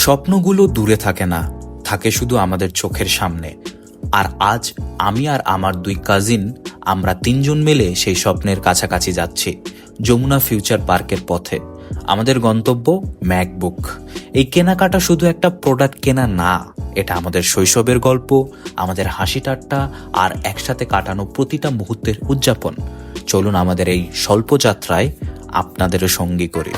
স্বপ্নগুলো দূরে থাকে না, থাকে শুধু আমাদের চোখের সামনে। আর আজ আমি আর আমার দুই কাজিন আমরা তিনজন মিলে সেই স্বপ্নের কাছাকাছি যাচ্ছি, যমুনা ফিউচার পার্কের পথে। আমাদের গন্তব্য ম্যাকবুক। এই কেনাকাটা শুধু একটা প্রোডাক্ট কেনা না, এটা আমাদের শৈশবের গল্প, আমাদের হাসি ঠাট্টা আর একসাথে কাটানো প্রতিটা মুহূর্তের উদযাপন। চলুন আমাদের এই স্বল্প যাত্রায় আপনাদেরও সঙ্গী করি।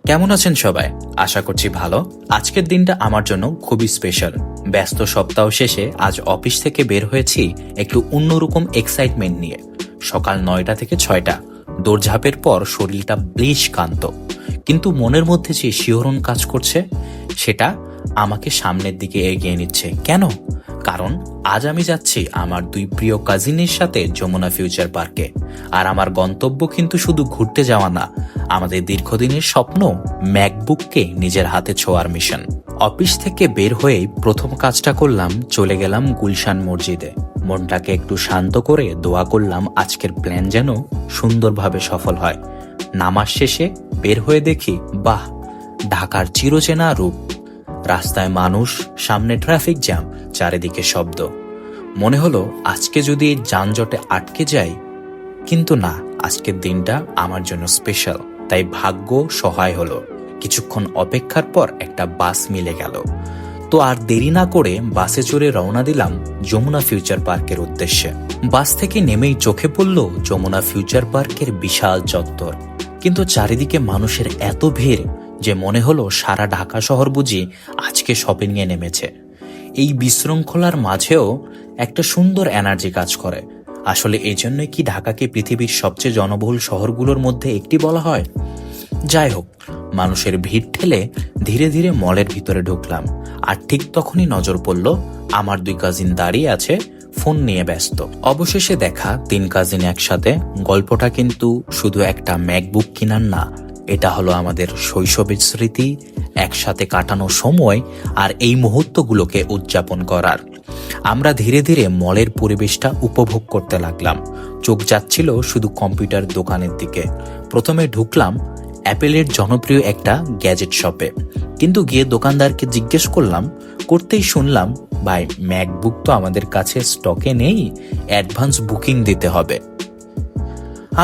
কেমন আছেন সবাই? আশা করছি ভালো। আজকের দিনটা আমার জন্য খুবই স্পেশাল। ব্যস্ত সপ্তাহ শেষে আজ অফিস থেকে বের হয়েছি একটু অন্যরকম এক্সাইটমেন্ট নিয়ে। সকাল 9টা থেকে 6টা, দৌড়ঝাঁপের পর শরীরটা বেশ ক্লান্ত, কিন্তু মনের মধ্যে যে শিহরণ কাজ করছে সেটা আমাকে সামনের দিকে এগিয়ে নিচ্ছে। কেন? কারণ আজ আমি যাচ্ছি আমার দুই প্রিয় কাজিনের সাথে যমুনা ফিউচার পার্কে। আর আমার গন্তব্য কিন্তু শুধু ঘুরতে যাওয়া না, আমাদের দীর্ঘদিনের স্বপ্ন ম্যাকবুককে নিজের হাতে ছোঁয়ার মিশন। অফিস থেকে বের হয়েই প্রথম কাজটা করলাম, চলে গেলাম গুলশান মসজিদে। মনটাকে একটু শান্ত করে দোয়া করলাম আজকের প্ল্যান যেন সুন্দরভাবে সফল হয়। নামাজ শেষে বের হয়ে দেখি, বাহ, ঢাকার চিরচেনা রূপ। রাস্তায় মানুষ, সামনে ট্রাফিক জ্যাম, চারিদিকে শব্দ। মনে হলো আজকে যদি এই যানজটে আটকে যাই, কিন্তু না, আজকের দিনটা আমার জন্য স্পেশাল। তাই ভাগ্য সহায় হলো। কিছুক্ষণ অপেক্ষার পর একটা বাস মিলে গেল। তো আর দেরি না করে বাসে চড়ে রওনা দিলাম যমুনা ফিউচার পার্কের উদ্দেশ্যে। বাস থেকে নেমেই চোখে পড়ল যমুনা ফিউচার পার্কের বিশাল চত্বর। কিন্তু চারিদিকে মানুষের এত ভিড় যে মনে হলো সারা ঢাকা শহর বুঝি আজকে শপিংয়ে নেমেছে। এই বিশৃঙ্খলার মাঝেও একটা সুন্দর এনার্জি কাজ করে। আসলে এই জন্যই কি ঢাকাকে পৃথিবীর সবচেয়ে জনবহুল শহরগুলোর মধ্যে একটি বলা হয়? যাই হোক, মানুষের ভিড় ঠেলে ধীরে ধীরে মলের ভিতরে ঢুকলাম। আর ঠিক তখনই নজর পড়ল আমার দুই কাজিন দাঁড়িয়ে আছে ফোন নিয়ে ব্যস্ত। অবশেষে দেখা তিন কাজিন একসাথে। গল্পটা কিন্তু শুধু একটা ম্যাকবুক কিনার না, এটা হলো আমাদের শৈশবের স্মৃতি, একসাথে কাটানো সময় আর এই মুহূর্তগুলোকে উদযাপন করার। আমরা ধীরে ধীরে মলের পরিবেশটা উপভোগ করতে লাগলাম। চোখ যাচ্ছিল শুধু কম্পিউটার দোকানের দিকে। প্রথমে ঢুকলাম অ্যাপেলের জনপ্রিয় একটা গ্যাজেট শপে, কিন্তু গিয়ে দোকানদারকে জিজ্ঞেস করতেই শুনলাম, ভাই, ম্যাকবুক তো আমাদের কাছে স্টকে নেই, অ্যাডভান্স বুকিং দিতে হবে।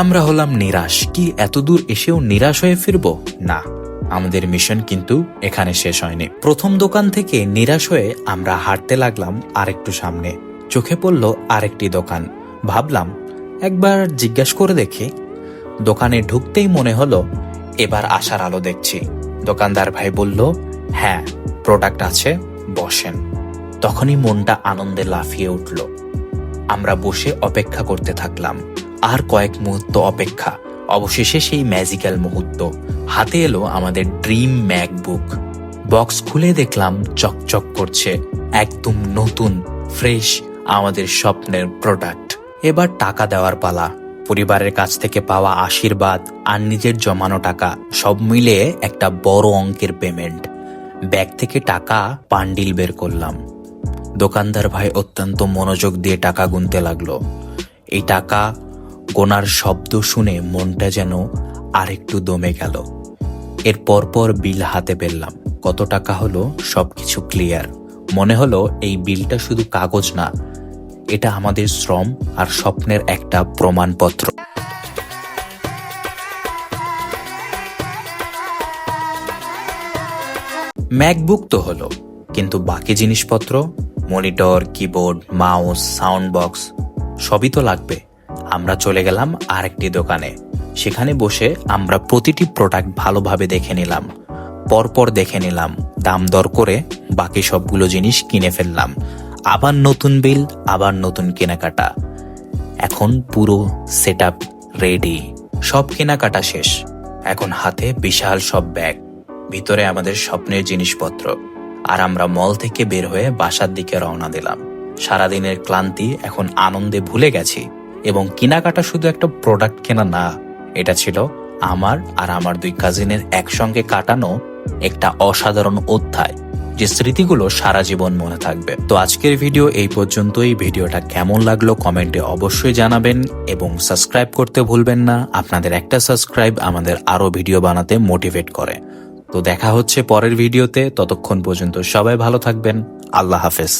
আমরা হলাম নিরাশ। কি এত দূর এসেও নিরাশ হয়ে ফিরবো? না, আমাদের মিশন কিন্তু এখানে শেষ হয়নি। প্রথম দোকান থেকে নিরাশ হয়ে আমরা হাঁটতে লাগলাম আরেকটু সামনে। চোখে পড়ল আরেকটি দোকান। ভাবলাম একবার জিজ্ঞাসা করে দেখি। দোকানে ঢুকতেই মনে হলো এবার আশার আলো দেখছি। দোকানদার ভাই বলল, হ্যাঁ, প্রোডাক্ট আছে, বসেন। তখনই মনটা আনন্দে লাফিয়ে উঠল। আমরা বসে অপেক্ষা করতে থাকলাম। আর কয়েক মুহূর্ত অপেক্ষা, অবশেষে সেই ম্যাজিক্যাল মুহূর্ত। হাতে এলো আমাদের ড্রিম ম্যাকবুক। বক্স খুলে দেখলাম চকচক করছে, একদম নতুন, ফ্রেশ, আমাদের স্বপ্নের প্রোডাক্ট। এবার টাকা দেওয়ার পালা। পরিবারের কাছ থেকে পাওয়া আশীর্বাদ আর নিজের জমানো টাকা সব মিলিয়ে একটা বড় অঙ্কের পেমেন্ট। ব্যাগ থেকে টাকা বান্ডিল বের করলাম। দোকানদার ভাই অত্যন্ত মনোযোগ দিয়ে টাকা গুনতে লাগলো। এই টাকা গোনার শব্দ শুনে মনটা যেন আরেকটু দমে গেল। এর পরপর বিল হাতে পেলাম। কত টাকা হলো সবকিছু ক্লিয়ার। মনে হলো এই বিলটা শুধু কাগজ না, এটা আমাদের শ্রম আর স্বপ্নের একটা প্রমাণপত্র। ম্যাকবুক তো হলো, কিন্তু বাকি জিনিসপত্র, monitor, keyboard, mouse, sound box, সবই তো লাগবে। আমরা চলে গেলাম আরেকটি দোকানে। সেখানে বসে আমরা প্রতিটি প্রোডাক্ট ভালোভাবে দেখে নিলাম, পরপর দেখে নিলাম, দাম দর করে বাকি সবগুলো জিনিস কিনে ফেললাম। আবার নতুন বিল, আবার নতুন কেনাকাটা। এখন পুরো সেটআপ রেডি। সব কেনাকাটা শেষ। এখন হাতে বিশাল সব ব্যাগ, ভিতরে আমাদের স্বপ্নের জিনিসপত্র। আর আমরা মল থেকে বের হয়ে বাসার দিকে রওনা দিলাম। সারাদিনের ক্লান্তি এখন আনন্দে ভুলে গেছি। এবং কেনাকাটা শুধু একটা প্রোডাক্ট কেনা না, এটা ছিল আমার আর আমার দুই কাজিনের একসঙ্গে কাটানো একটা অসাধারণ অধ্যায়, যে স্মৃতিগুলো সারা জীবন মনে থাকবে। তো আজকের ভিডিও এই পর্যন্তই। ভিডিওটা কেমন লাগলো কমেন্টে অবশ্যই জানাবেন এবং সাবস্ক্রাইব করতে ভুলবেন না। আপনাদের একটা সাবস্ক্রাইব আমাদের আরো ভিডিও বানাতে মোটিভেট করে। তো দেখা হচ্ছে পরের ভিডিওতে, ততক্ষণ পর্যন্ত সবাই ভালো থাকবেন। আল্লাহ হাফেজ।